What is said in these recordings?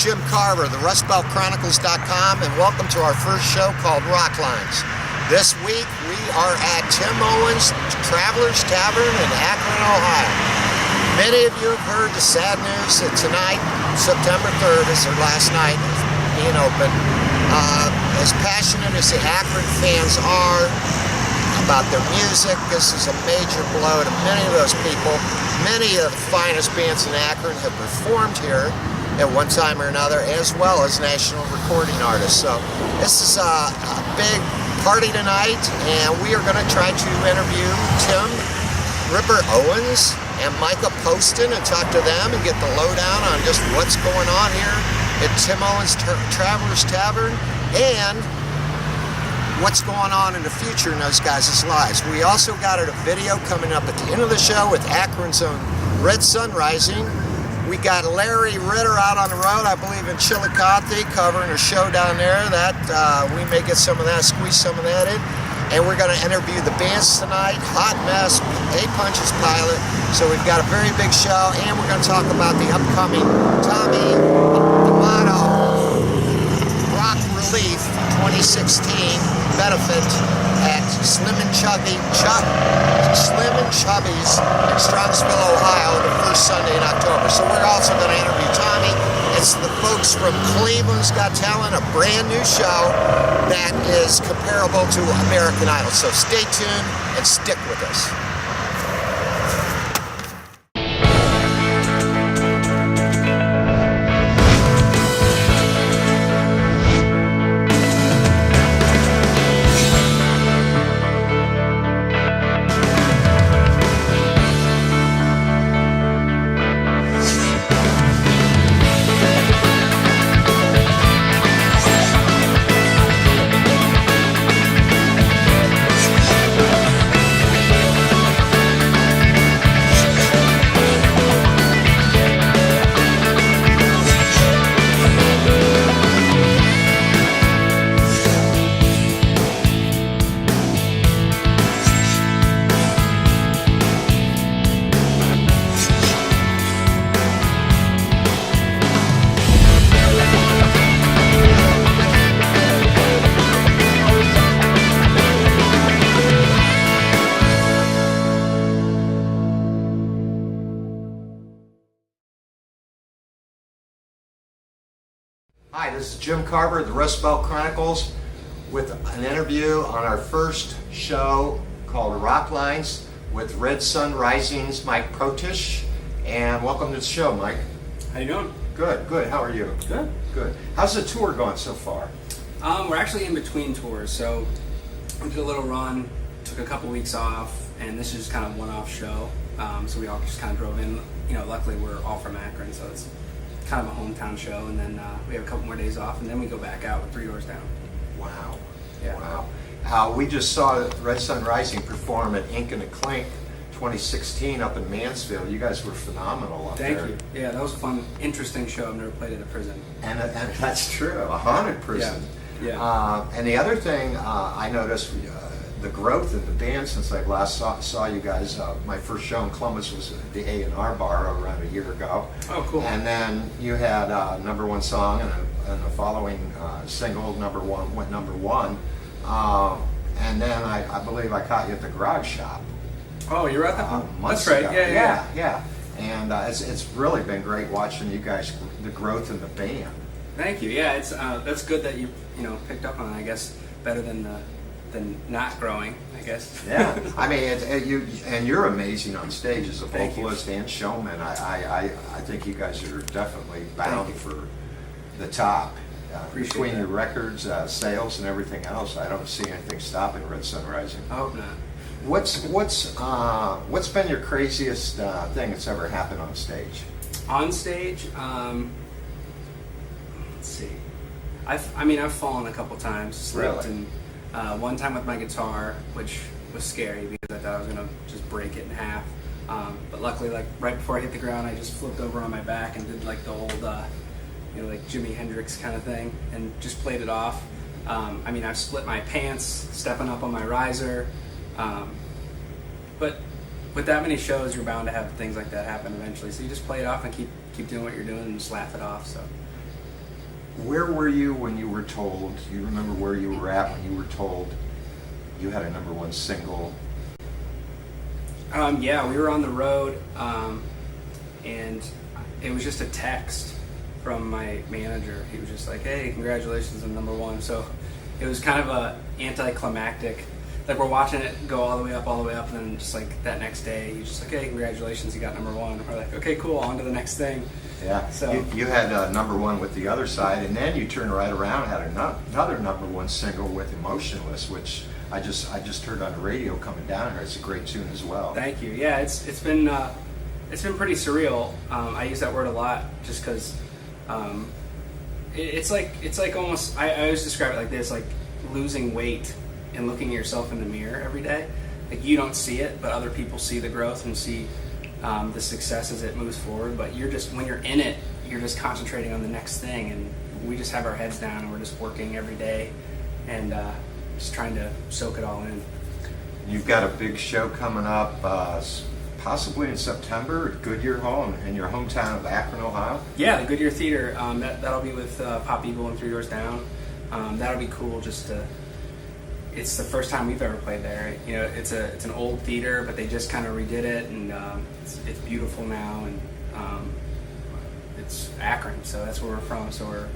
Jim Carver, the Rust Belt Chronicles.com, and welcome to our first show called Rocklines. This week we are at Tim Owens' Travelers Tavern in Akron, Ohio. Many of you have heard the sad news that tonight, September 3rd, is their last night of being open. As passionate as the Akron fans are about their music, this is a major blow to many of those people. Many of the finest bands in Akron have performed here at one time or another, as well as national recording artists. So this is a big party tonight, and we are going to try to interview Tim Ripper Owens and Micah Poston and talk to them and get the lowdown on just what's going on here at Tim Owens' Travelers Tavern and what's going on in the future in those guys' lives. We also got a video coming up at the end of the show with Akron's own Red Sun Rising. We got Larry Ritter out on the road, I believe in Chillicothe, covering a show down there. That we may get some of that, squeeze some of that in. And we're going to interview the bands tonight, Hot Mess, A Punch's Pilot. So we've got a very big show, and we're going to talk about the upcoming Tommy Amato Rock Relief 2016 benefit at Slim and Chubby's in Strongsville, Ohio, the first Sunday in October. So we're also going to interview Tommy. It's the folks from Cleveland's Got Talent, a brand new show that is comparable to American Idol. So stay tuned and stick with us. Hi, this is Jim Carver of the Rust Belt Chronicles with an interview on our first show called Rocklines with Red Sun Rising's Mike Protish. And welcome to the show, Mike. How you doing? Good, good. How are you? Good. Good. How's the tour going so far? We're actually in between tours, so we did a little run, took a couple weeks off, and this is just kind of a one-off show. So we all just kind of drove in. You know, luckily we're all from Akron, so it's kind of a hometown show, and then we have a couple more days off, and then we go back out with 3 Doors Down. Wow. Yeah. Wow. We just saw Red Sun Rising perform at Ink and a Clink 2016 up in Mansfield. You guys were phenomenal up there. Thank you. Yeah, that was a fun, interesting show. I've never played at a prison. And that's true, a haunted prison. Yeah. And the other thing I noticed, the growth in the band since I last saw you guys. My first show in Columbus was at the A&R Bar around a year ago. Oh, cool. And then you had number one song and the following single went number one. And then I believe I caught you at the Garage Shop. Oh, you're at that one? Months That's right. ago. Yeah. And it's really been great watching you guys, the growth in the band. Thank you. Yeah, it's that's good that you picked up on it. I guess better than not growing, I guess. Yeah, I mean, you're amazing on stage as a vocalist and showman. I think you guys are definitely bound for the top. Between your records, sales, and everything else, I don't see anything stopping Red Sun Rising. I hope not. What's been your craziest thing that's ever happened on stage? On stage, let's see. I've fallen a couple times, slipped, Really? and one time with my guitar, which was scary because I thought I was gonna just break it in half. But luckily, like right before I hit the ground, I just flipped over on my back and did like the old, like Jimi Hendrix kind of thing, and just played it off. I've split my pants stepping up on my riser. But with that many shows, you're bound to have things like that happen eventually. So you just play it off and keep doing what you're doing and just laugh it off. So Where were you when you were told? Do you remember where you were at when you were told you had a number one single? Yeah, we were on the road, and it was just a text from my manager. He was just like, "Hey, congratulations on number one." So it was kind of a anticlimactic. Like, we're watching it go all the way up, and then just like that next day, he's just like, "Hey, congratulations, you got number one." We're like, "Okay, cool, on to the next thing." Yeah. So you had number one with the other side, and then you turned right around and had another number one single with "Emotionless," which I just heard on the radio coming down here. It's a great tune as well. thank you. Yeah, it's been pretty surreal. I use that word a lot just because it's like almost, I always describe it like this, like losing weight and looking at yourself in the mirror every day. Like, you don't see it, but other people see the growth and see the success as it moves forward. But when you're in it, you're just concentrating on the next thing, and we just have our heads down and we're just working every day and just trying to soak it all in. You've got a big show coming up, possibly in September at Goodyear Hall in your hometown of Akron, Ohio. Yeah, the Goodyear Theater. That'll be with Pop Eagle and Three Doors Down. That'll be cool. It's the first time we've ever played there. You know, it's an old theater, but they just kind of redid it, and it's beautiful now, and it's Akron, so that's where we're from. So we're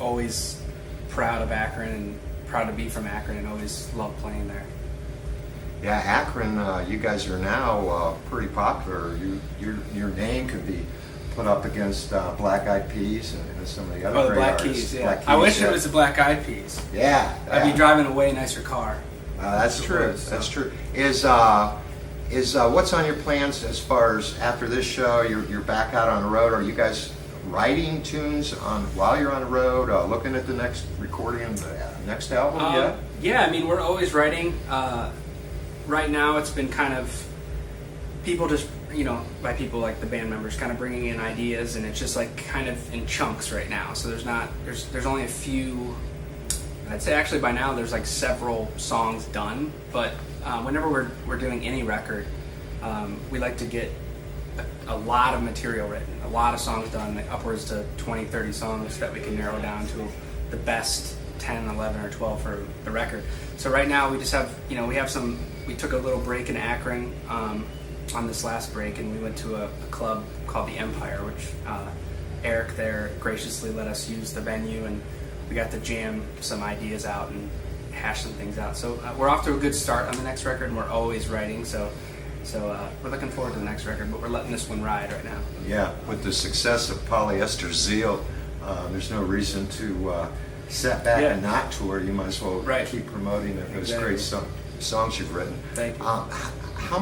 always proud of Akron and proud to be from Akron, and always love playing there. Yeah, Akron, you guys are now pretty popular. Your name could be put up against Black Eyed Peas and some of the other great Black artists. Keys, yeah. Black Keys, I wish it was the Black Eyed Peas. Yeah. I'd be driving a way nicer car. That's true. That's true. Is what's on your plans as far as after this show? You're back out on the road. Are you guys writing tunes while you're on the road? Looking at the next recording, the next album? Yeah, I mean, we're always writing. Right now, it's been kind of people just, by people like the band members, kind of bringing in ideas, and it's just like kind of in chunks right now. So there's only a few. I'd say actually by now there's like several songs done, but whenever we're doing any record, we like to get a lot of material written, a lot of songs done, like upwards to 20, 30 songs that we can narrow down to the best 10, 11, or 12 for the record. So right now we just have, we took a little break in Akron on this last break, and we went to a club called the Empire, which Eric there graciously let us use the venue, and we got to jam some ideas out and hash some things out. So we're off to a good start on the next record, and we're always writing. So we're looking forward to the next record, but we're letting this one ride right now. Yeah, with the success of Polyester Zeal, there's no reason to set back and not tour. You might as well keep promoting those great songs you've written. Thank you. How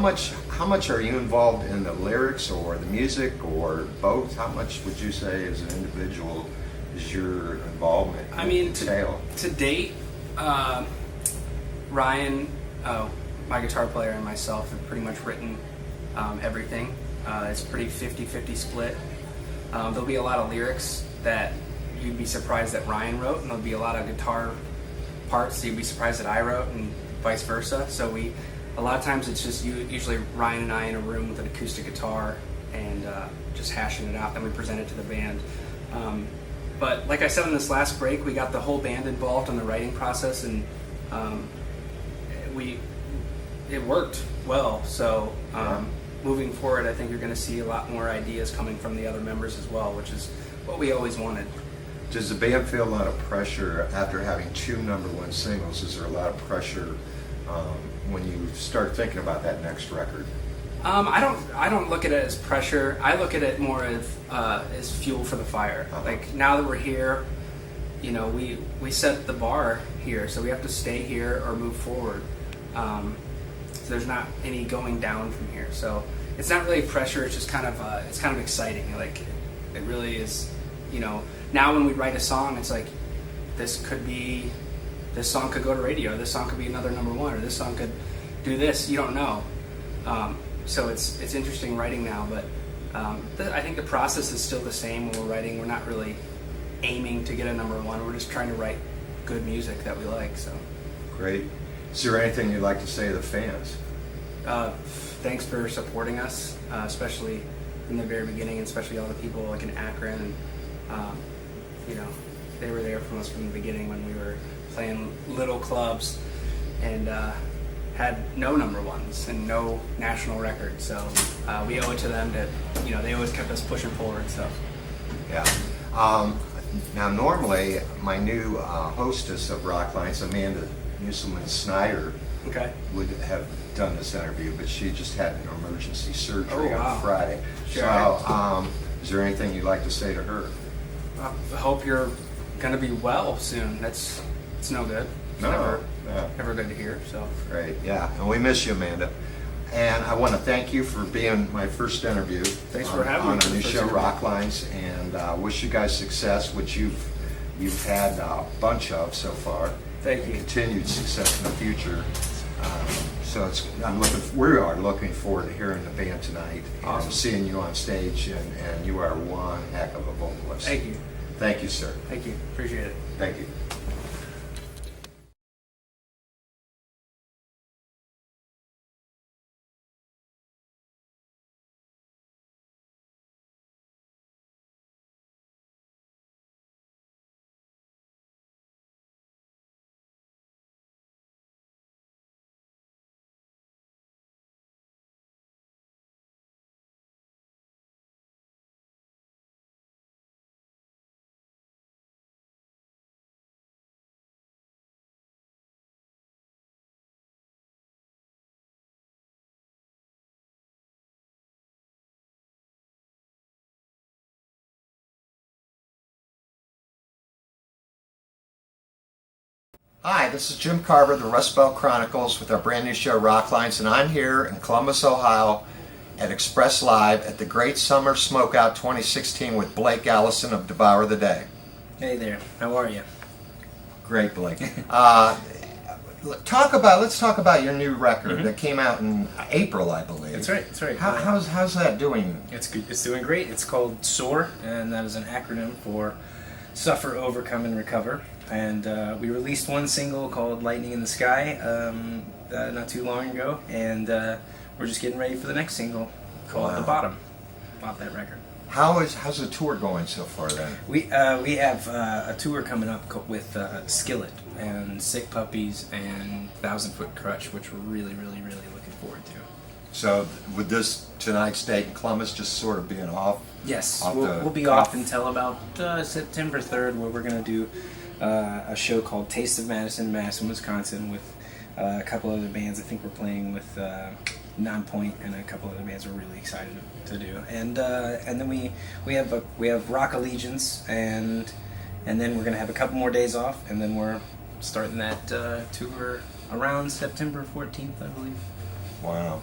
much are you involved in the lyrics or the music or both? How much would you say as an individual is your involvement? I mean, to date, Ryan, my guitar player, and myself have pretty much written everything. It's pretty 50-50 split. There'll be a lot of lyrics that you'd be surprised that Ryan wrote, and there'll be a lot of guitar parts that you'd be surprised that I wrote, and vice versa. So a lot of times it's just usually Ryan and I in a room with an acoustic guitar and just hashing it out. Then we present it to the band. But like I said in this last break, we got the whole band involved in the writing process, and it worked well. So moving forward, I think you're going to see a lot more ideas coming from the other members as well, which is what we always wanted. Does the band feel a lot of pressure after having two number one singles? Is there a lot of pressure when you start thinking about that next record? I don't look at it as pressure. I look at it more as fuel for the fire. Like, now that we're here, we set the bar here, so we have to stay here or move forward. So there's not any going down from here. So it's not really pressure. It's just kind of exciting. Like, it really is. Now when we write a song, it's like this song could go to radio. This song could be another number one, or this song could do this. You don't know. So it's interesting writing now, but I think the process is still the same when we're writing. We're not really aiming to get a number one. We're just trying to write good music that we like. So great. Is there anything you'd like to say to the fans? Thanks for supporting us, especially from the very beginning, and especially all the people like in Akron, and They were there from us from the beginning when we were playing little clubs and had no number ones and no national records. So we owe it to them that, you know, they always kept us pushing forward. So Yeah. Now, normally, my new hostess of Rocklines, Amanda Musselman-Snyder, okay. would have done this interview, but she just had an emergency surgery Oh, wow. on Friday. Sure. So, is there anything you'd like to say to her? I hope you're gonna be well soon. It's no good. It's No, never good to hear. So Great, yeah, and we miss you, Amanda. And I want to thank you for being my first interview. Thanks for having me on for our the new first show, interview. Rocklines, and wish you guys success, which you've had a bunch of so far. Thank you. Continued success in the future. So we are looking forward to hearing the band tonight Awesome. and seeing you on stage, and you are one heck of a vocalist. Thank you. Thank you, sir. Thank you. Appreciate it. Thank you. Hi, this is Jim Carver, the Rust Belt Chronicles, with our brand new show, Rocklines, and I'm here in Columbus, Ohio, at Express Live at the Great Summer Smokeout 2016 with Blake Allison of Devour the Day. Hey there, how are you? Great, Blake. Let's talk about your new record that came out in April, I believe. That's right, that's right. How's that doing? It's good. It's doing great. It's called SOAR, and that is an acronym for Suffer, Overcome, and Recover. And we released one single called Lightning in the Sky not too long ago, and we're just getting ready for the next single called Wow. The Bottom off that record. How's the tour going so far then? We have a tour coming up with Skillet and Sick Puppies and 1,000 Foot Crutch, which we're really, really, really looking forward to. So would this tonight's date in Columbus just sort of be an off? Yes, Off the we'll be cuff. off until about September 3rd, where we're going to do a show called Taste of Madison, Wisconsin, with a couple other bands. I think we're playing with Nonpoint and a couple other bands we're really excited to do. And then we have Rock Allegiance, and then we're going to have a couple more days off, and then we're starting that tour around September 14th, I believe. Wow.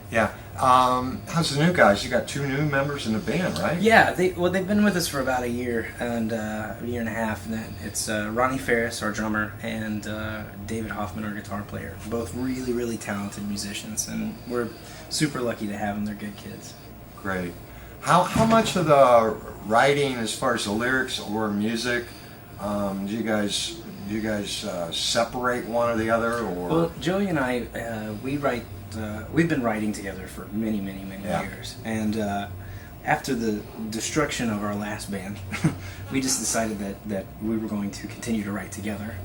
Yeah. How's the new guys? You got two new members in the band, right? Yeah, they've been with us for about a year and a year and a half. And then it's Ronnie Ferris, our drummer, and David Hoffman, our guitar player. Both really, really talented musicians, and we're super lucky to have them. They're good kids. Great. How much of the writing, as far as the lyrics or music, do you guys separate one or the other, or? Well, Joey and I, we write. We've been writing together for many, many, many Yeah. years, and after the destruction of our last band, we just decided that we were going to continue to write together,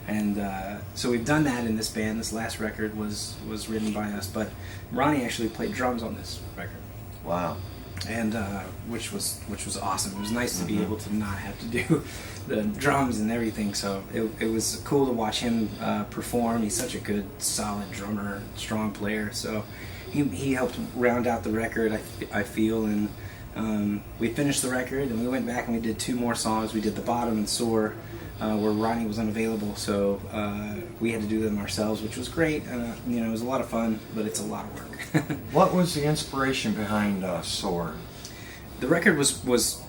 and so we've done that in this band. This last record was written by us, but Ronnie actually played drums on this record, Wow. and which was awesome. It was nice to be able to not have to do the drums and everything. So it was cool to watch him perform. He's such a good, solid drummer, strong player. So he helped round out the record, I feel. And we finished the record, and we went back and we did two more songs. We did The Bottom and Soar, where Ronnie was unavailable. So we had to do them ourselves, which was great. It was a lot of fun, but it's a lot of work. What was the inspiration behind Soar? The record was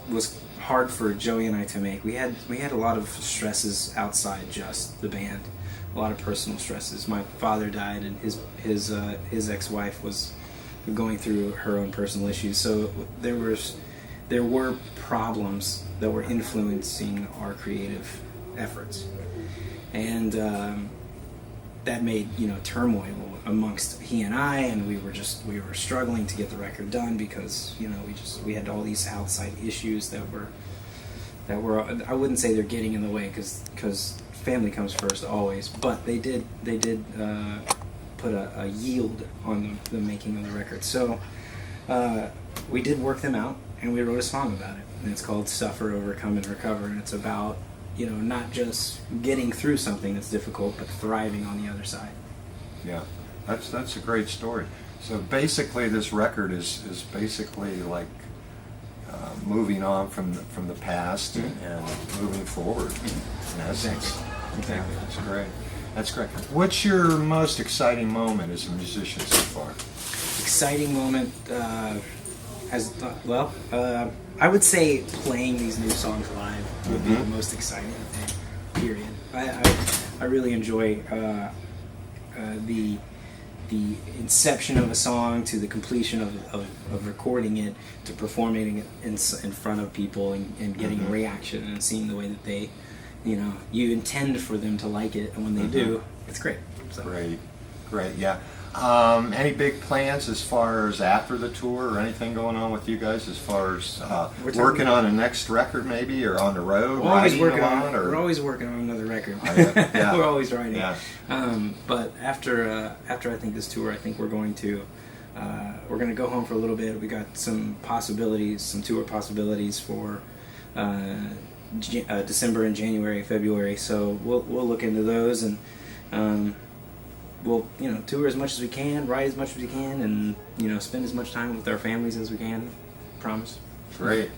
hard for Joey and I to make. We had a lot of stresses outside just the band, a lot of personal stresses. My father died, and his ex-wife was going through her own personal issues. So there were problems that were influencing our creative efforts, and that made turmoil amongst he and I, and we were struggling to get the record done because we had all these outside issues that were I wouldn't say they're getting in the way because family comes first always, but they did put a yield on the making of the record. So we did work them out, and we wrote a song about it, and it's called Suffer, Overcome, and Recover, and it's about, not just getting through something that's difficult, but thriving on the other side. Yeah, that's a great story. So basically, this record is basically like moving on from the past and moving forward. In essence. Exactly. Yeah, that's great. That's great. What's your most exciting moment as a musician so far? Exciting moment, I would say playing these new songs live would be the most exciting thing. Period. I really enjoy the inception of a song to the completion of recording it to performing it in front of people and getting a reaction and seeing the way that they, you intend for them to like it, and when they do, it's great. So. Great, yeah. Any big plans as far as after the tour or anything going on with you guys as far as working on a next record maybe, or on the road? We're always working on another record. Oh, yeah. We're always writing. Yeah. But after I think this tour, I think we're going to go home for a little bit. We got some tour possibilities for December and January, February. So we'll look into those, and we'll tour as much as we can, write as much as we can, and spend as much time with our families as we can. Promise. Great.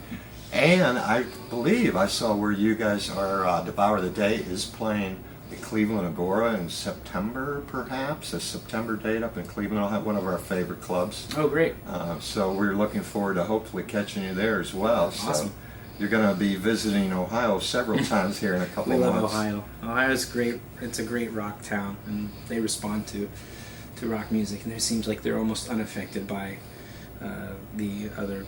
And I believe I saw where you guys are. Devour the Day is playing the Cleveland Agora in September, perhaps a September date up in Cleveland. I'll have one of our favorite clubs. Oh, great. So we're looking forward to hopefully catching you there as well. So awesome. You're going to be visiting Ohio several times here in a couple of months. We love Ohio. Ohio's great. It's a great rock town, and they respond to rock music, and it seems like they're almost unaffected by the other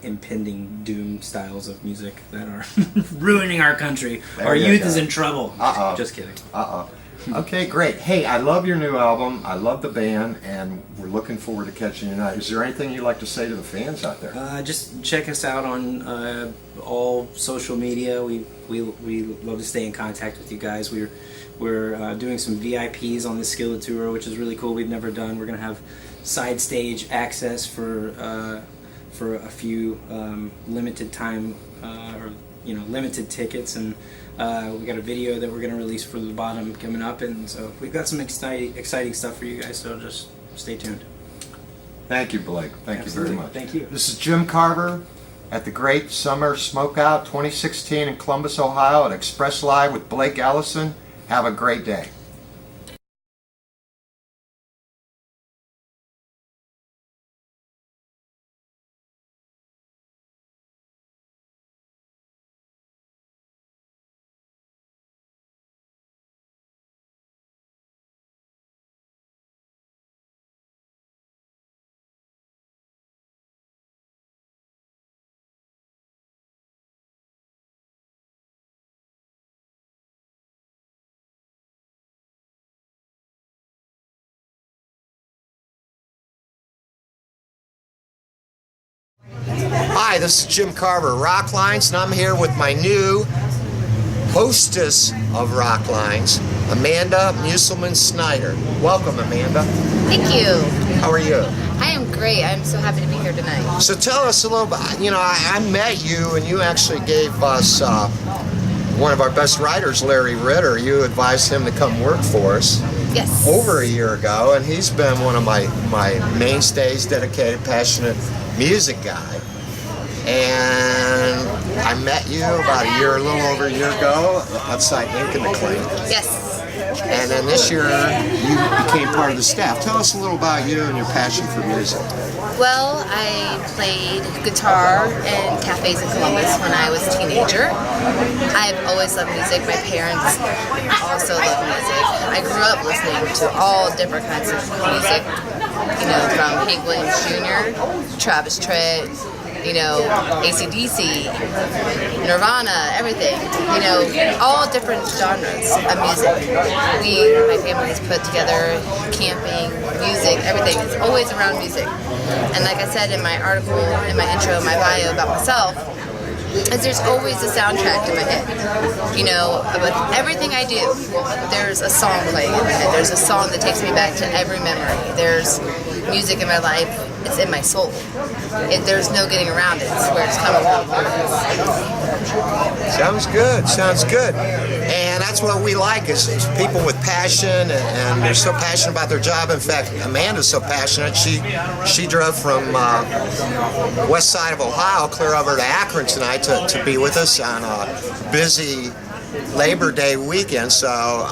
impending doom styles of music that are ruining our country. Our youth is in trouble. Just kidding. Okay, great. Hey, I love your new album. I love the band, and we're looking forward to catching you tonight. Is there anything you'd like to say to the fans out there? Just check us out on all social media. We love to stay in contact with you guys. We're doing some VIPs on the Skillet tour, which is really cool. We've never done. We're gonna have side stage access for a few limited time or limited tickets, and we got a video that we're going to release for the bottom coming up, and so we've got some exciting stuff for you guys, so just stay tuned. Thank you, Blake. Thank Absolutely. you very much. Thank you. This is Jim Carver at the Great Summer Smokeout 2016 in Columbus, Ohio at Express Live with Blake Ellison. Have a great day. Hi, this is Jim Carver, Rocklines, and I'm here with my new hostess of Rocklines, Amanda Musselman-Snyder. Welcome, Amanda. Thank you. How are you? I am great. I'm so happy to be here tonight. So tell us a little bit, I met you, and you actually gave us one of our best writers, Larry Ritter. You advised him to come work for us. Yes. Over a year ago, and he's been one of my mainstays, dedicated, passionate music guy. And I met you about a little over a year ago outside Ink and the Clean. Yes. And then this year you became part of the staff. Tell us a little about you and your passion for music. Well, I played guitar in cafes in Columbus when I was a teenager. I've always loved music. My parents also love music. I grew up listening to all different kinds of music, from Hank Williams Jr., Travis Tritt, AC/DC, Nirvana, everything, all different genres of music. My family has put together camping, music, everything. It's always around music. And like I said in my article, in my intro, my bio about myself, is there's always a soundtrack in my head. You know, with everything I do, there's a song playing in my head. There's a song that takes me back to every memory. There's music in my life. It's in my soul. There's no getting around it. It's where it's coming from. Sounds good. Sounds good. And that's what we like is people with passion, and they're so passionate about their job. In fact, Amanda's so passionate. She drove from west side of Ohio clear over to Akron tonight to be with us on a busy Labor Day weekend. So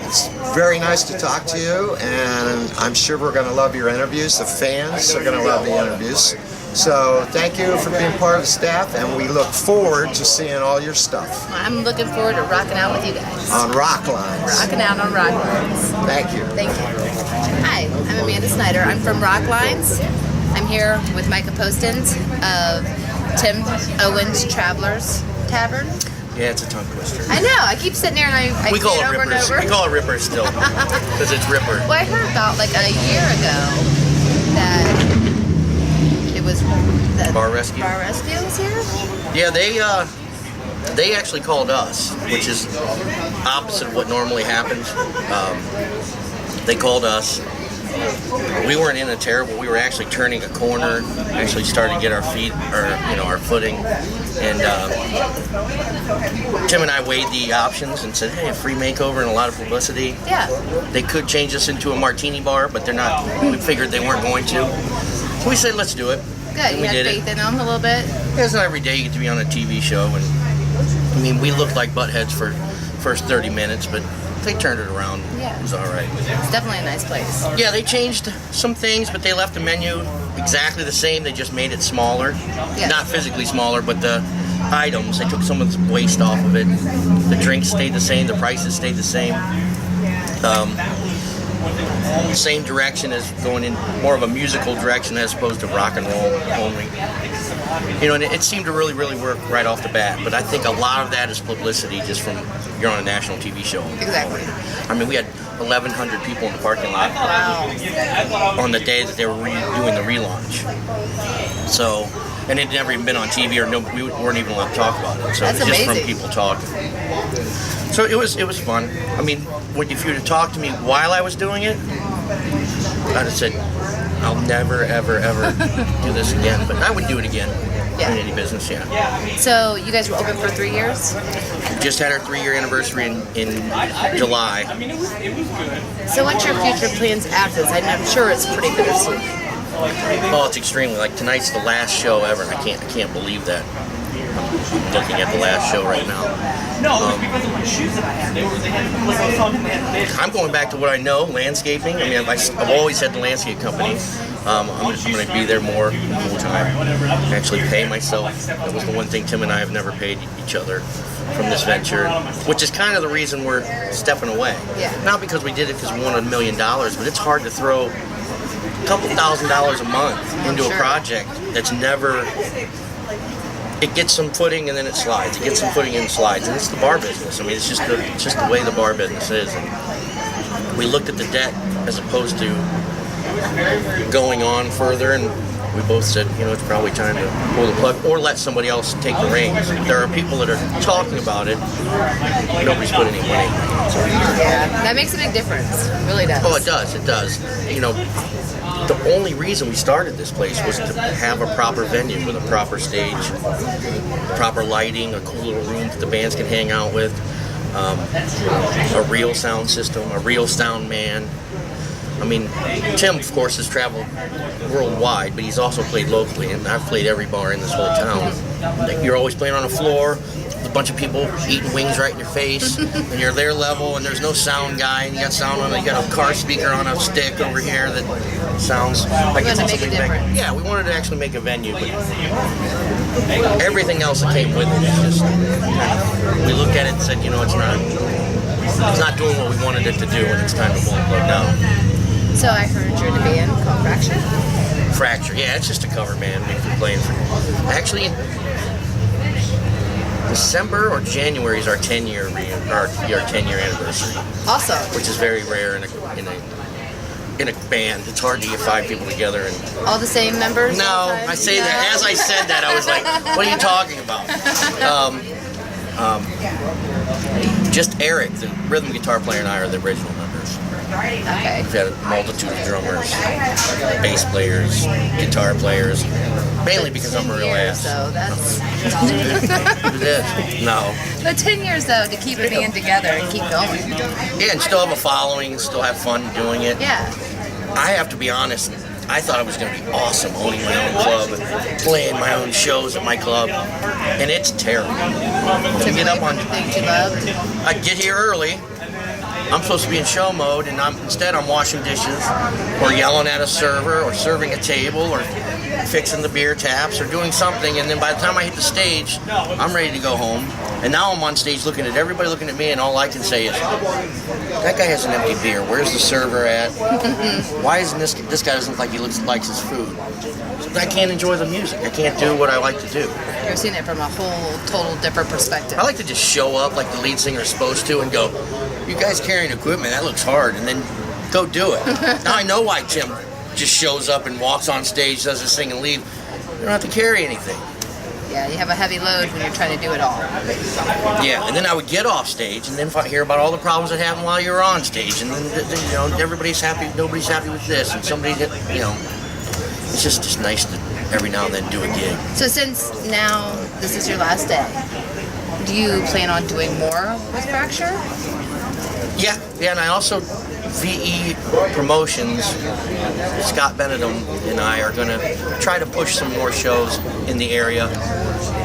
it's very nice to talk to you, and I'm sure we're going to love your interviews. The fans are going to love the interviews. So thank you for being part of the staff, and we look forward to seeing all your stuff. I'm looking forward to rocking out with you guys. On Rocklines. Rocking out on Rocklines. Thank you. Thank you. Hi, I'm Amanda Snyder. I'm from Rocklines. I'm here with Micah Postins of Tim Owens Travelers Tavern. Yeah, it's a tongue twister. I know. I keep sitting there and I We call say it over and rippers. over. We call it rippers still because it's ripper. Well, I heard about like a year ago that it was that Bar Rescue. Bar Rescue was here. Yeah, they actually called us, which is opposite of what normally happens. They called us. We weren't in a terrible. We were actually turning a corner. Actually starting to get our feet, our footing, and Tim and I weighed the options and said, "Hey, a free makeover and a lot of publicity. Yeah. They could change us into a martini bar, but they're not. We figured they weren't going to. So we said, let's do it. Good. And You we had did faith it. in them a little bit. It's not every day you get to be on a TV show, and I mean, we looked like buttheads for first 30 minutes, but they turned it around. Yeah. It was all right. It's definitely a nice place. Yeah, they changed some things, but they left the menu exactly the same. They just made it smaller. Yeah. Not physically smaller, but the items, they took some of the waste off of it. The drinks stayed the same. The prices stayed the same. Same direction as going in more of a musical direction as opposed to rock and roll only. You know, and it seemed to really, really work right off the bat. But I think a lot of that is publicity just from you're on a national TV show. Exactly. I mean, we had 1,100 people in the parking lot Wow. on the day that they were doing the relaunch. So, and it had never even been on TV, or we weren't even allowed to talk about it. So That's it was just amazing. from people talking. So it was fun. I mean, if you would have talked to me while I was doing it, I'd have said, I'll never, ever, ever do this again. But I would do it again Yeah. in any business, yeah. So you guys were open for 3 years. We just had our 3-year anniversary in July. So what's your future plans after this? I'm sure it's pretty bittersweet. Oh, it's extremely, like tonight's the last show ever, and I can't believe that. I'm looking at the last show right now. I'm going back to what I know, landscaping. I mean, I've always had the landscape company. I'm going to be there more full time. Actually pay myself. That was the one thing Tim and I have never paid each other from this venture, which is kind of the reason we're stepping away. Yeah. Not because we did it because we wanted $1 million, but it's hard to throw a couple $1,000s a month into a Sure. project that's never. It gets some footing and then it slides. It gets some footing and it slides, and it's the bar business. I mean, it's just the way the bar business is. And we looked at the debt as opposed to going on further, and we both said, it's probably time to pull the plug or let somebody else take the reins. There are people that are talking about it. Nobody's put any money. So, Yeah. That makes a big difference. It really does. oh, it does. It does. The only reason we started this place was to have a proper venue with a proper stage, proper lighting, a cool little room that the bands can hang out with, a real sound system, a real sound man. I mean, Tim, of course, has traveled worldwide, but he's also played locally, and I've played every bar in this whole town. Like, you're always playing on the floor, with a bunch of people eating wings right in your face, and you're their level, and there's no sound guy, and you got sound on, you got a car speaker on a stick over here that sounds like We it's wanted to make a something back. difference. Yeah, we wanted to actually make a venue, but everything else that came with it is just, we looked at it and said, it's not doing what we wanted it to do, and it's time to pull the plug down. So I heard you're in a band called Fracture. Fracture, yeah, it's just a cover band. We've been playing for actually December or January is our 10-year anniversary, Awesome. which is very rare in a in a band. It's hard to get 5 people together. And All the same members? no, all the time? I say that. As I said that, I was like, what are you talking about? Just Eric, the rhythm guitar player, and I are the original members. Okay. We've had a multitude of drummers, bass players, guitar players, mainly because I'm a real 10 years, ass. So that's. It is. No. But 10 years though to keep a band together and keep going. Yeah, and still have a following, still have fun doing it. Yeah. I have to be honest, I thought it was going to be awesome owning my own club and playing my own shows at my club, and it's terrible. To get up on, things you love. I get here early. I'm supposed to be in show mode, and instead I'm washing dishes, or yelling at a server, or serving a table, or fixing the beer taps, or doing something. And then by the time I hit the stage, I'm ready to go home. And now I'm on stage looking at everybody looking at me, and all I can say is, "That guy has an empty beer. Where's the server at? Why isn't this guy doesn't look like he likes his food? I can't enjoy the music. I can't do what I like to do. You're seeing it from a whole total different perspective. I like to just show up like the lead singer is supposed to and go, you guys carrying equipment, that looks hard, and then go do it. Now I know why Tim just shows up and walks on stage, does his thing, and leave. You don't have to carry anything. Yeah, you have a heavy load when you're trying to do it all. Yeah, and then I would get off stage and then hear about all the problems that happened while you were on stage, and then everybody's happy, nobody's happy with this, and somebody, it's just nice to every now and then do a gig. So since now this is your last day, do you plan on doing more with Fracture? Yeah, and I also, VE Promotions, Scott Benedum and I are going to try to push some more shows in the area.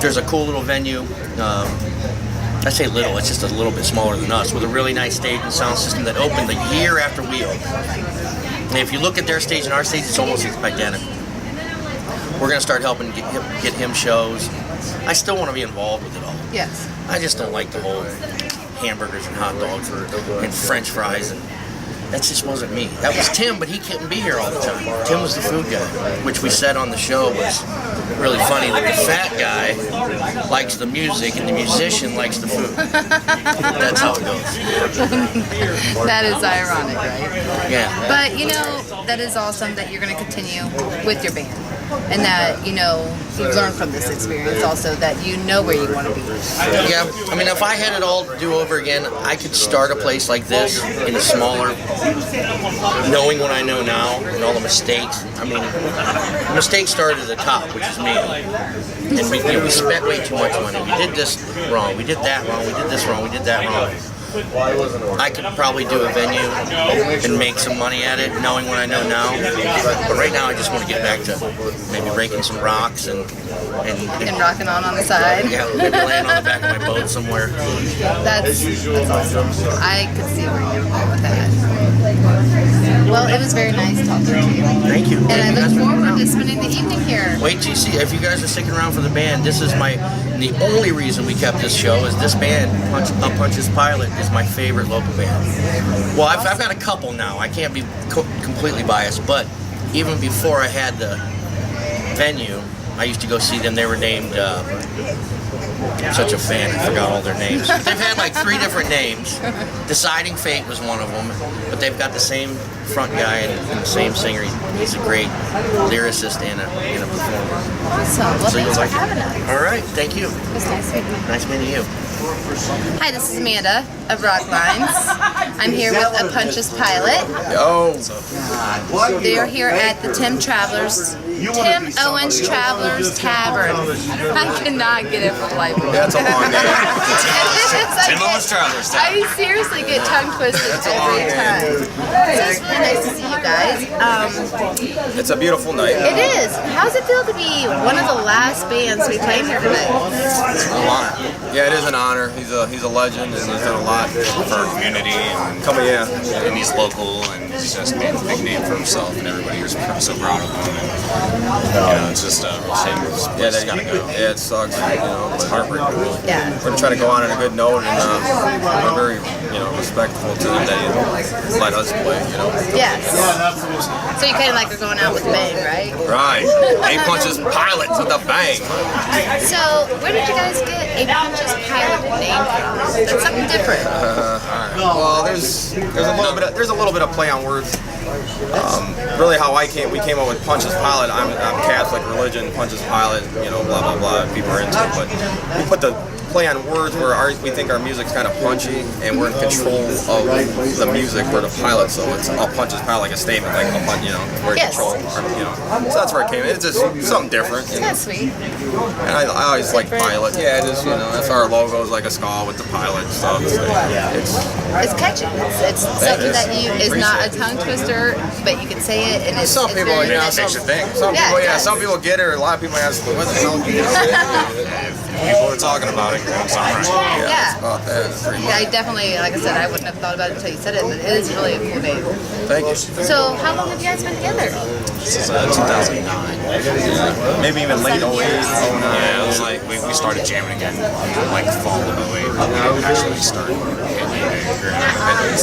There's a cool little venue, I say little, it's just a little bit smaller than us, with a really nice stage and sound system that opened the year after we opened. And if you look at their stage and our stage, it's almost identical. We're going to start helping get him shows. I still want to be involved with it all. Yes. I just don't like the whole hamburgers and hot dogs and French fries, and that just wasn't me. That was Tim, but he couldn't be here all the time. Tim was the food guy, which we said on the show was really funny, that the fat guy likes the music and the musician likes the food. That's how it goes. That is ironic, right? Yeah. But that is awesome that you're going to continue with your band. And that, you've learned from this experience also that you know where you want to be. Yeah, I mean, if I had it all to do over again, I could start a place like this in a smaller, knowing what I know now and all the mistakes. I mean, the mistakes started at the top, which is me. And we spent way too much money. We did this wrong, we did that wrong, we did this wrong, we did that wrong. I could probably do a venue and make some money at it, knowing what I know now. But right now, I just want to get back to maybe raking some rocks and rocking on the side. Yeah, maybe laying on the back of my boat somewhere. That's awesome. I could see where you're going with that. Well, it was very nice talking to you. Thank you. And I look forward to spending the evening here. Wait till you see. If you guys are sticking around for the band, this is the only reason we kept this show is this band, Punch's Pilot, is my favorite local band. Well, I've got a couple now. I can't be completely biased, but even before I had the venue, I used to go see them. They were named, I'm such a fan, I forgot all their names. But they've had like 3 different names. Deciding Fate was one of them, but they've got the same front guy and the same singer. He's a great lyricist and a performer. Awesome. Well, So thanks you'll for having us. All right, thank you. It was nice meeting you. Nice meeting you. Hi, this is Amanda of Rocklines. I'm here with a Punch's Pilot. Oh. They are here at the Tim Owens Travelers Tavern. I cannot get it for the life of me. That's a long name. Tim Owens Travelers Tavern. I seriously get tongue twisted every time. So it's really nice to see you guys. It's a beautiful night. It is. How's it feel to be one of the last bands to be playing here tonight? A lot. Yeah, it is an honor. He's a legend, and he's done a lot for our community. And he's local, and he's just made a big name for himself, and everybody here's so proud of him. And, it's just a shame. It's gotta go. Yeah, it sucks. It's heartbreaking. Really. Yeah. We're gonna try to go on a good note, and we're very, respectful to him that he let us play. Yes. So you kind of like are going out with a bang, right? Right. 8 Punches Pilots with a bang. So where did you guys get a Punch's Pilot name from? That's something different. Well, there's a little bit of play on on words. Really, how we came up with Punch's Pilot. I'm Catholic religion, Punch's Pilot, you know, blah blah blah. People are into it, but we put the play on words where we think our music's kind of punchy and we're in control of the music. We're the pilot, so it's I'll Punch's Pilot, like a statement, like a punch, you know, we're in Yes. control. You know, so that's where it came. It's just something different. You know? That's sweet. And I always like pilot. Yeah, it is. You know, that's our logo is like a skull with the pilot stuff. It's catchy. It's something that is not a tongue twister, but you can say it, and it's Some it's people, very you know, universal. some Yeah, people, it yeah, does. some people get it. Or a lot of people ask, "What the hell?" If people are talking about it, it's all right. Yeah. It's about that. It's pretty I much. definitely, like I said, I wouldn't have thought about it until you said it, but it is really a cool name. Thank you. So, how long have you guys been together? This is 2009. Maybe even late 08, 09. Yeah, it was like we started jamming again like fall of 08. We actually started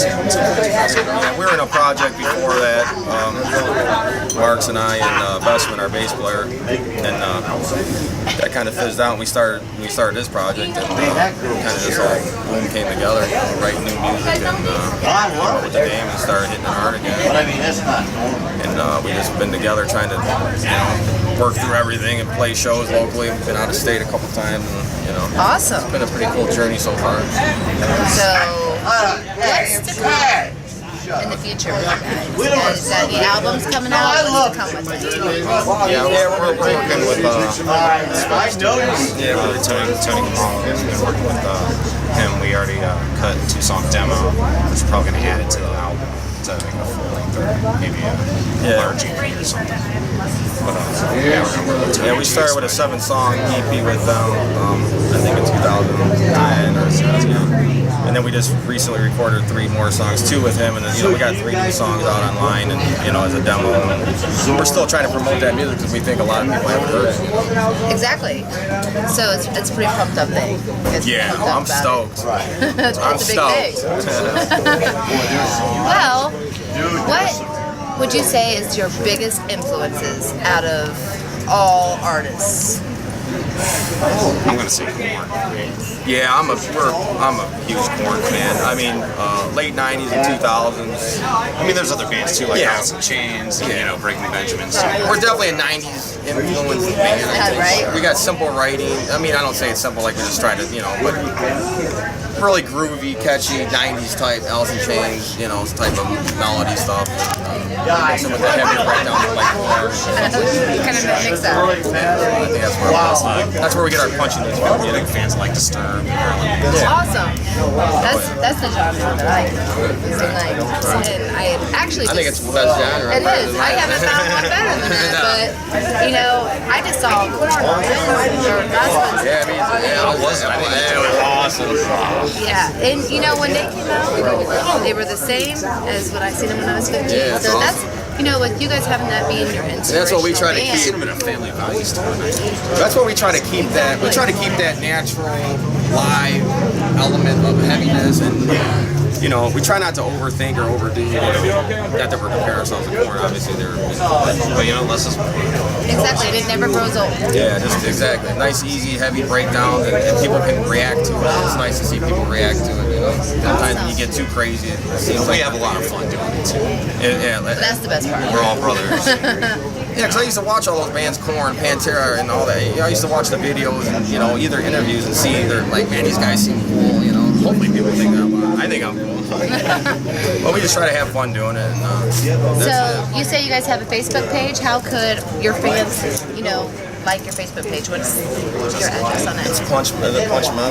Yeah, we were in a project before that. Marks and I and Bestman, our bass player, and that kind of fizzed out. And we started this project, and kind of just all boom came together, writing new music, and came up with the name and started hitting it hard again. And we just been together trying to, you know, work through everything and play shows locally. We've been out of state a couple times, and you know, Awesome. it's been a pretty cool journey so far. So, what's to come in the future with you guys? Is that any albums coming out? What's to come with it? Yeah, we're working with Yeah, we're Tony Kamala. We've been working with him. We already cut a 2-song demo, which we're probably going to add it to the album to make it a full length or maybe a large EP or something. But yeah, we're going to work with Tony. Yeah, we started with a 7-song EP with them, I think in 2009 or 2010. And then we just recently recorded 3 more songs, 2 with him, and then, you know, we got 3 new songs out online, and, you know, as a demo. And we're still trying to promote that music because we think a lot of people haven't heard it. You know? Exactly. So, it's a pretty pumped up thing. It's Yeah, pumped up I'm about stoked. it. I'm It's a big stoked. thing. Well, what would you say is your biggest influences out of all artists? I'm going to say Korn. Yeah, I'm a huge Korn fan. I mean, late 90s and 2000s. I mean, there's other bands too, like Yeah. Alice in Chains, and, you know, Breaking Benjamins. We're definitely a 90s influenced band. Yeah, right? We got simple writing. I mean, I don't say it's simple like we're just trying to, you know, but really groovy, catchy, 90s type Alice in Chains, you know, type of melody stuff. Some with the heavy breakdown like Korn. Kind of mix that. I think that's where we get our punchiness from. Yeah, big fans like Disturbed. Awesome. That's the genre that I like. And I actually I think it's the best genre. It is. I haven't found one better than it. But, you know, I just saw Korn on Rust. Yeah, I mean, yeah, it was. It was awesome. Yeah, and you know when they came out, they were the same as what I seen them when I was 15. Yeah, it's so awesome. that's, you know, with you guys having that being your inspiration. That's what we try to keep. Cinnamon and family values to it. That's what we try to keep that. We try to keep that natural, live element of heaviness, and you know, we try not to overthink or overdo. You know, not that we're comparing ourselves to Korn. Obviously, they're. But you know, less is more. Exactly, and it never grows old. Yeah, just exactly. Nice, easy, heavy breakdowns, and people can react to it. It's nice to see people react to it. You know, sometimes when you get too crazy, it seems We like have a lot of fun doing it too. Yeah, That's the best part. We're all brothers. yeah, because I used to watch all those bands, Korn, Pantera, and all that. You know, I used to watch the videos and, you know, either interviews and see either, like, man, these guys seem cool, you know. Hopefully people think I think I'm cool. But we just try to have fun doing it. And, that's So you say you guys have a Facebook page. How could your fans, you know, like your Facebook page? What's your address on It's it? punch metal.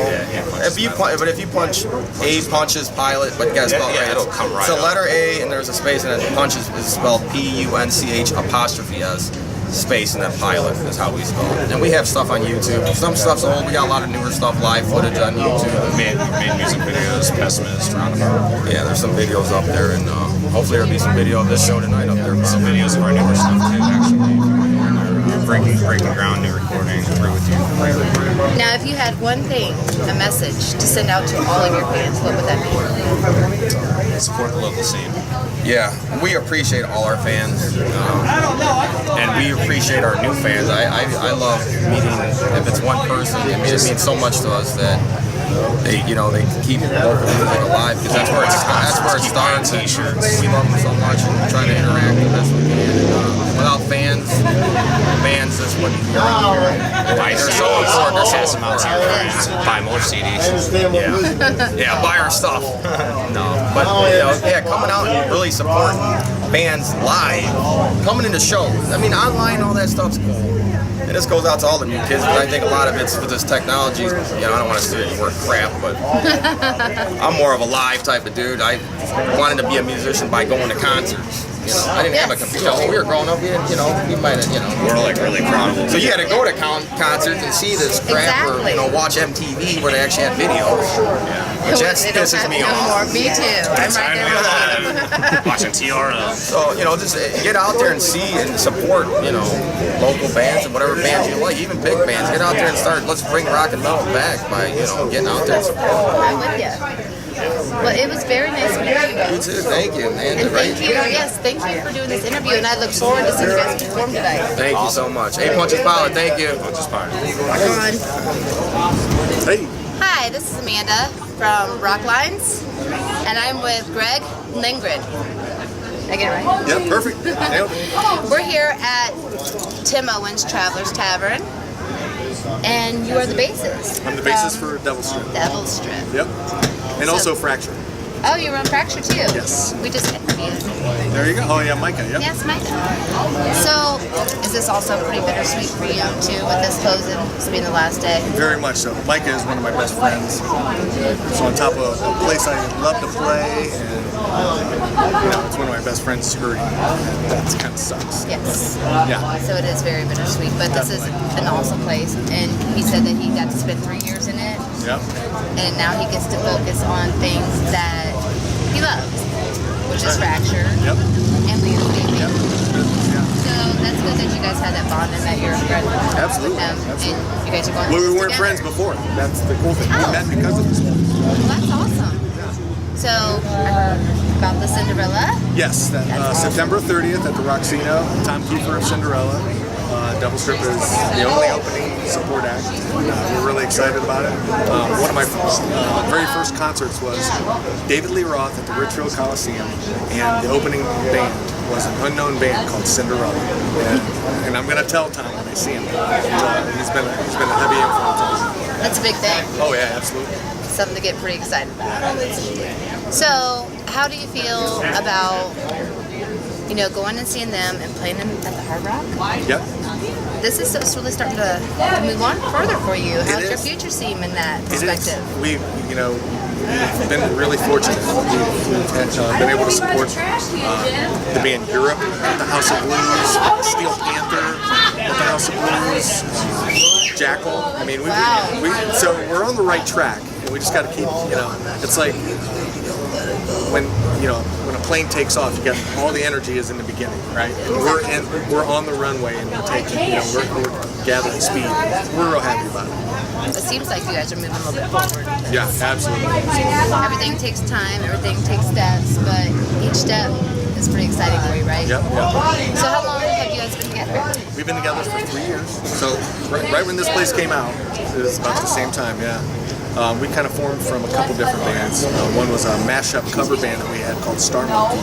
Yeah, If you punch A Punch's Pilot, but you gotta spell it Yeah, right. it'll come right It's a up. letter A and there's a space, and then Punch is spelled PUNCH''S space, and then Pilot is how we spell it. And we have stuff on YouTube. Some stuff's old. We got a lot of newer stuff, live footage on YouTube. Made music videos, Pessimist, Roundabout. Yeah, there's some videos up there, and hopefully there'll be some video of this show tonight up there. Some videos of our newer stuff too, actually. Breaking ground, new recording, through with you. Now, if you had one thing, a message to send out to all of your fans, what would that be? Support the local scene. Yeah, we appreciate all our fans, and we appreciate our new fans. I love meeting, if it's one person, it means so much to us that they keep local music alive because that's where it starts. We love them so much and try to interact the best we can. Without bands, that's what Buy they're CDs. so important. Pass them out to your friends. Buy more CDs. Yeah, buy our stuff. No, but coming out and really supporting bands live, coming into shows. I mean, online, all that stuff's cool. And this goes out to all the new kids, but I think a lot of it's with this technology. I don't want to say the word crap, but I'm more of a live type of dude. I wanted to be a musician by going to concerts. I didn't have a computer. When we were growing up, we might have, We're like really proud of them. So you had to go to concerts and see this crap, Exactly. or watch MTV where they actually had videos. Which that They don't pisses have me no off. more. Me too. I'm right there with you. Watching TRL. So, just get out there and see and support, local bands and whatever bands you like, even big bands. Get out there and let's bring rock and metal back by, getting out there and support. I'm with you. Well, it was very nice meeting you. You too, thank you, man. And thank you, thank you for doing this interview, and I look forward to seeing you guys perform tonight. Thank you so much. Hey, Punches Pilot, thank you. Hey. Hi, this is Amanda from Rocklines, and I'm with Greg Lindgren. Did I get it right? Yeah, perfect. Nailed it. We're here at Tim Owens Travelers Tavern, and you are the bassist. I'm the bassist for Devil Strip. Devil Strip. Yep. And also Fracture. Oh, you run Fracture too? Yes. We just interviewed. There you go. Oh yeah, Micah. Yep. Yes, Micah. So, is this also pretty bittersweet for you too, with this closing, this being the last day? Very much so. Micah is one of my best friends. So on top of a place I love to play, and it's one of my best friends hurting. That kind of sucks. Yes. Yeah. So it is very bittersweet, but this is an awesome place, and he said that he got to spend 3 years in it, Yep. and now he gets to focus on things that he loves, which is Fracture Yep. and leadership. Yep. Yeah. So that's good that you guys had that bond and that you're a friend Absolutely. with him, Absolutely. and you guys are going Well, through we this weren't together. friends before. That's the cool thing. We Oh. met because of this. Well, that's awesome. So I heard about the Cinderella. Yes, September 30th at the Roxino, Tom Kiefer of Cinderella. Devil Strip is the only opening support act. We're really excited about it. One of my very first concerts was David Lee Roth at the Richfield Coliseum, and the opening band was an unknown band called Cinderella. And I'm going to tell Tom when I see him. He's been a heavy influence on me. That's a big thing. Oh yeah, absolutely. Something to get pretty excited about. So, how do you feel about, going and seeing them and playing them at the Hard Rock? Yep. This is really starting to move on further for you. How's your is. future seem in that It is. perspective? We've been really fortunate. We've been able to support the band Europe at the House of Blues, Steel Panther at the House of Blues, Jackal. I mean, so we're on the right track, and we just got to keep. It's like when a plane takes off, you got all the energy is in the beginning, right? And we're on the runway, and we're taking, we're gathering speed. We're real happy about it. It seems like you guys are moving a little bit forward. Yeah, absolutely. Everything takes time, everything takes steps, but each step is pretty exciting for you, right? Yep. So how long have you guys been together? We've been together for 3 years. So right when this place came out, it was about the same time, yeah. We kind of formed from a couple different bands. One was a mashup cover band that we had called Star Monkey.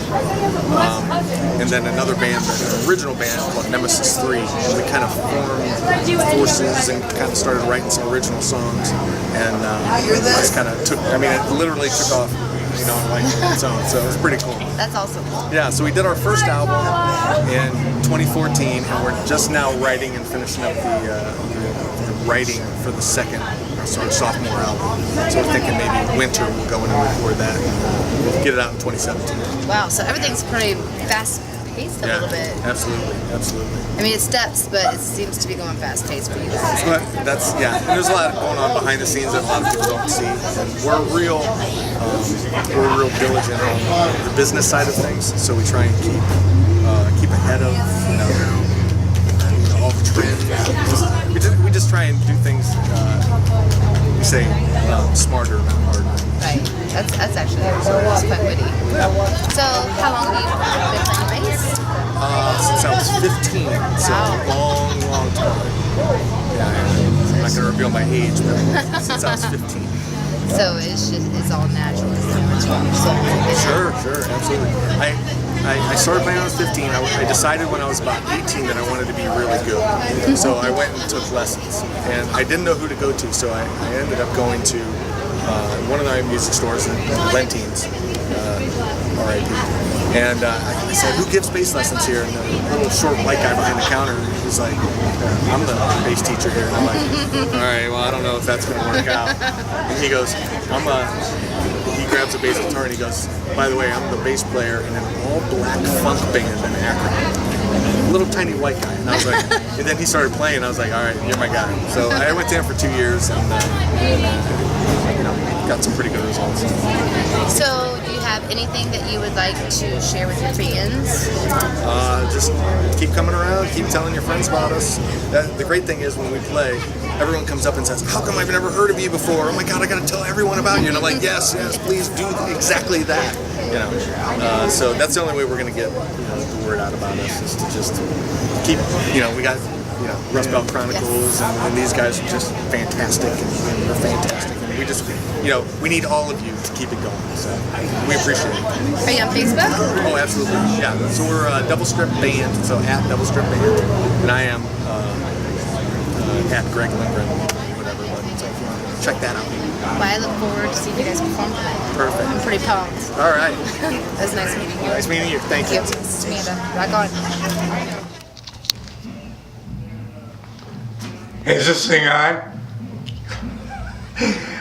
And then another band, an original band called Nemesis 3. And we kind of formed forces and kind of started writing some original songs. And it just kind of it literally took off, like on its own. So it was pretty cool. That's awesome. Yeah, so we did our first album in 2014, and we're just now writing and finishing up the writing for the second sort of sophomore album. So we're thinking maybe winter we'll go in and record that and we'll get it out in 2017. Wow, so everything's pretty fast-paced a little bit. Absolutely. I mean, it's steps, but it seems to be going fast-paced for you guys. But and there's a lot going on behind the scenes that a lot of people don't see. And we're real diligent on the business side of things, so we try and keep ahead of all the trends. We just try and do things smarter, not harder. Right. That's actually that's quite witty. So, how long have you been playing bass? Since I was 15, so a long time. Yeah, I'm not going to reveal my age, but since I was 15. So it's all natural. Sure, absolutely. I started playing when I was 15. I decided when I was about 18 that I wanted to be really good. So I went and took lessons. And I didn't know who to go to, so I ended up going to one of the music stores in Lentines, R.I.P. And I said, who gives bass lessons here? And the little short white guy behind the counter, was like, I'm the bass teacher here. And I'm like, all right, well, I don't know if that's going to work out. And he goes, he grabs a bass guitar and he goes, by the way, I'm the bass player in an all-black funk band in Akron. Little tiny white guy. And I was like, and then he started playing. I was like, all right, you're my guy. So I went to him for 2 years and got some pretty good results. So, do you have anything that you would like to share with your fans? Just keep coming around, keep telling your friends about us. The great thing is when we play, everyone comes up and says, how come I've never heard of you before? Oh my God, I gotta tell everyone about you. And I'm like, yes, please do exactly that. So that's the only way we're gonna get the word out about us, is to just keep, we got Rust Belt Chronicles, and these guys are just fantastic, and they're fantastic. And we just, we need all of you to keep it going. So we appreciate it. Are you on Facebook? Oh, absolutely. Yeah. So we're Double Strip Band. So at Double Strip Band, and I am at Greg Lindgren, whatever. But so if you want to check that out. Well, I look forward to seeing you guys perform tonight. Perfect. I'm pretty pumped. All right. It was nice meeting you. Nice meeting you. Thank you. This is Amanda. Rock on. Is this thing on?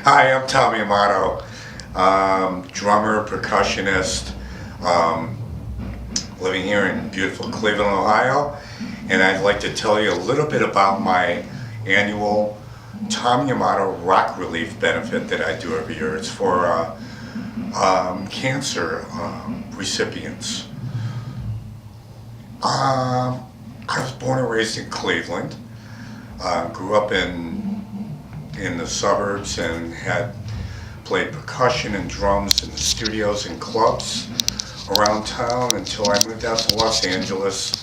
Hi, I'm Tommy Amato, drummer, percussionist, living here in beautiful Cleveland, Ohio, and I'd like to tell you a little bit about my annual Tommy Amato Rock Relief benefit that I do every year. It's for cancer recipients. I was born and raised in Cleveland. Grew up in the suburbs and had played percussion and drums in the studios and clubs around town until I moved out to Los Angeles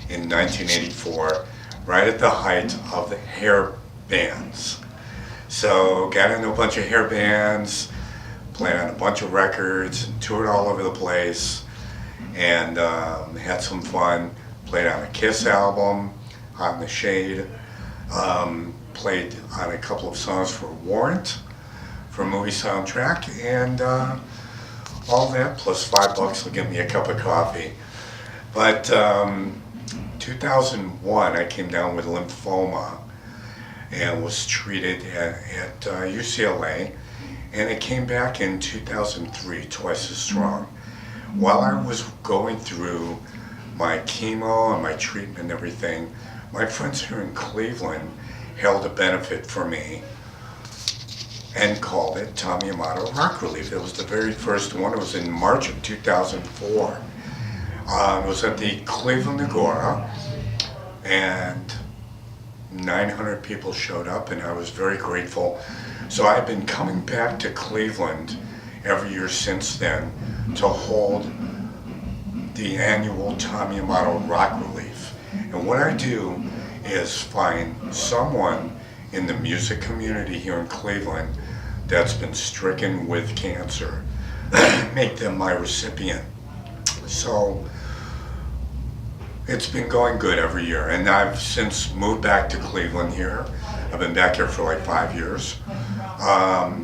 in 1984, right at the height of the hair bands. So got into a bunch of hair bands, played on a bunch of records, toured all over the place, and had some fun. Played on a Kiss album, Hot in the Shade. Played on a couple of songs for Warrant, for a movie soundtrack, and all that plus $5 will get me a cup of coffee. But 2001, I came down with lymphoma and was treated at UCLA, and it came back in 2003, twice as strong. While I was going through my chemo and my treatment and everything, my friends here in Cleveland held a benefit for me and called it Tommy Amato Rock Relief. It was the very first one. It was in March of 2004. It was at the Cleveland Agora, and 900 people showed up, and I was very grateful. So I've been coming back to Cleveland every year since then to hold the annual Tommy Amato Rock Relief. And what I do is find someone in the music community here in Cleveland that's been stricken with cancer, make them my recipient. So it's been going good every year, and I've since moved back to Cleveland here. I've been back here for like 5 years.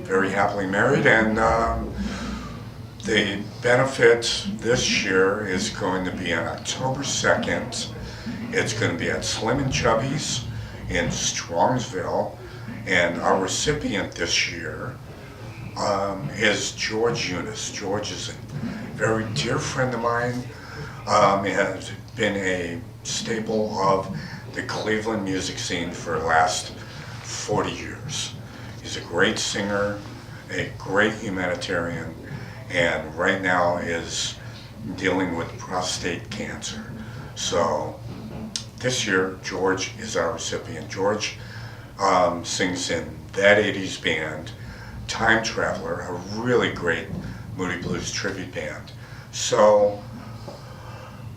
Very happily married, and the benefit this year is going to be on October 2nd. It's going to be at Slim and Chubby's in Strongsville, and our recipient this year is George Eunice. George is a very dear friend of mine, has been a staple of the Cleveland music scene for the last 40 years. He's a great singer, a great humanitarian, and right now is dealing with prostate cancer. So this year, George is our recipient. George sings in That 80s Band, Time Traveler, a really great Moody Blues tribute band. So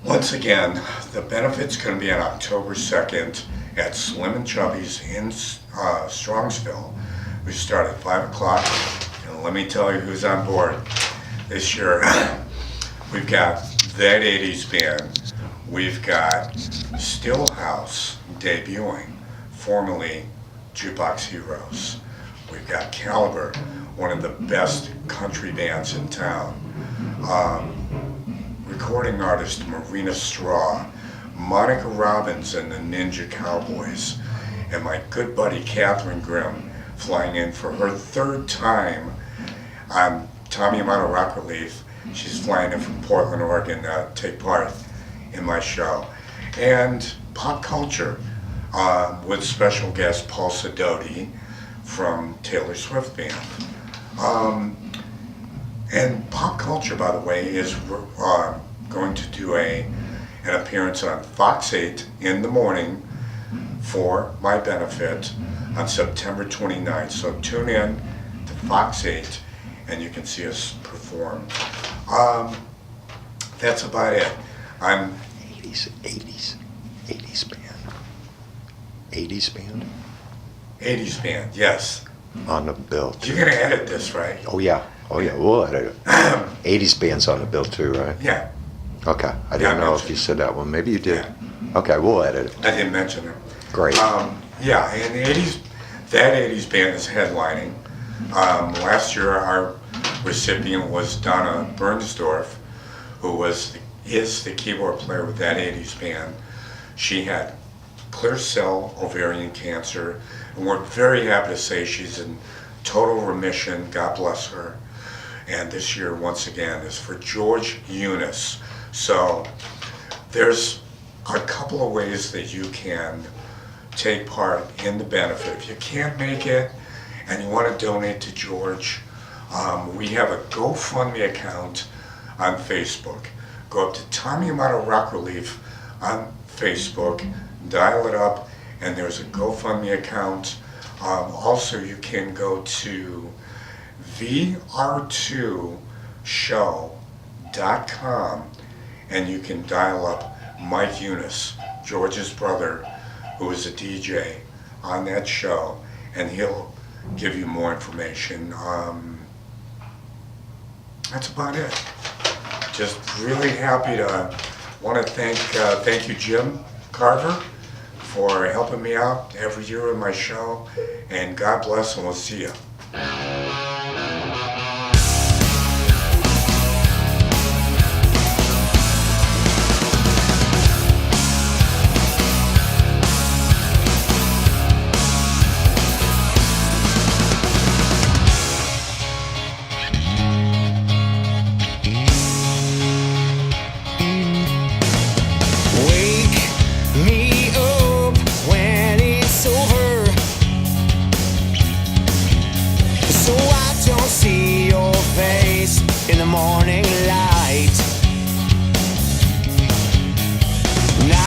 once again, the benefit's going to be on October 2nd at Slim and Chubby's in Strongsville. We start at 5 o'clock and let me tell you who's on board this year. We've got That 80s Band. We've got Stillhouse debuting, formerly Jukebox Heroes. We've got Caliber, one of the best country bands in town. Recording artist Marina Straw, Monica Robbins and the Ninja Cowboys, and my good buddy Catherine Grimm flying in for her third time on Tommy Amato Rock Relief. She's flying in from Portland, Oregon to take part in my show. And pop culture with special guest Paul Sidoti from Taylor Swift Band. And pop culture, by the way, is going to do an appearance on Fox 8 in the morning for my benefit on September 29th. So tune in to Fox 8 and you can see us perform. That's about it. I'm 80s band. 80s band? 80s band, yes. On the bill. You're going to edit this, right? Oh yeah, we'll edit it. 80s band's on the bill too, right? Yeah. Okay, I didn't know if you said that one. Maybe you did. Okay, we'll edit it. I didn't mention it. Great. Yeah, and the 80s, That 80s Band is headlining. Last year our recipient was Donna Bernsdorf, who is the keyboard player with That 80s Band. She had clear cell ovarian cancer, and we're very happy to say she's in total remission. God bless her. And this year, once again, is for George Eunice. So there's a couple of ways that you can take part in the benefit. If you can't make it and you want to donate to George, we have a GoFundMe account on Facebook. Go up to Tommy Amato Rock Relief on Facebook, dial it up, and there's a GoFundMe account. Also, you can go to vr2show.com and you can dial up Mike Eunice, George's brother, who is a DJ on that show, and he'll give you more information. That's about it. Just really happy to want to thank you, Jim Carver, for helping me out every year with my show, and God bless, and we'll see you.